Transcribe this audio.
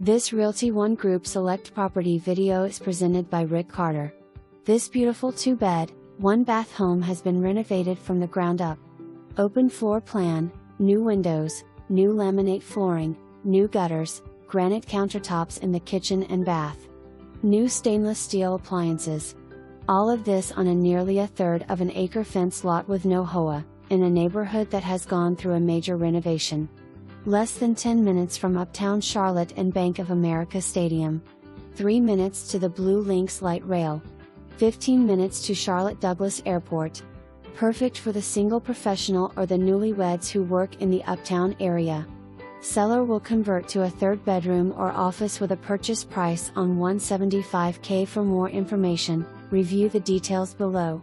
This Realty ONE Group Select property video is presented by Rick Carter. This beautiful 2-bed, 1-bath home has been renovated from the ground up. Open floor plan, new windows, new laminate flooring, new gutters, granite countertops in the kitchen and bath. New stainless steel appliances. All of this on a nearly a third of an acre fenced lot with no HOA, in a neighborhood that has gone through a major renovation. Less than 10 minutes from Uptown Charlotte and Bank of America Stadium. 3 minutes to the Blue Lynx light rail. 15 minutes to Charlotte Douglas Airport. Perfect for the single professional or the newlyweds who work in the Uptown area. Seller will convert to a 3rd bedroom or office with a purchase price on $175K. For more information, review the details below.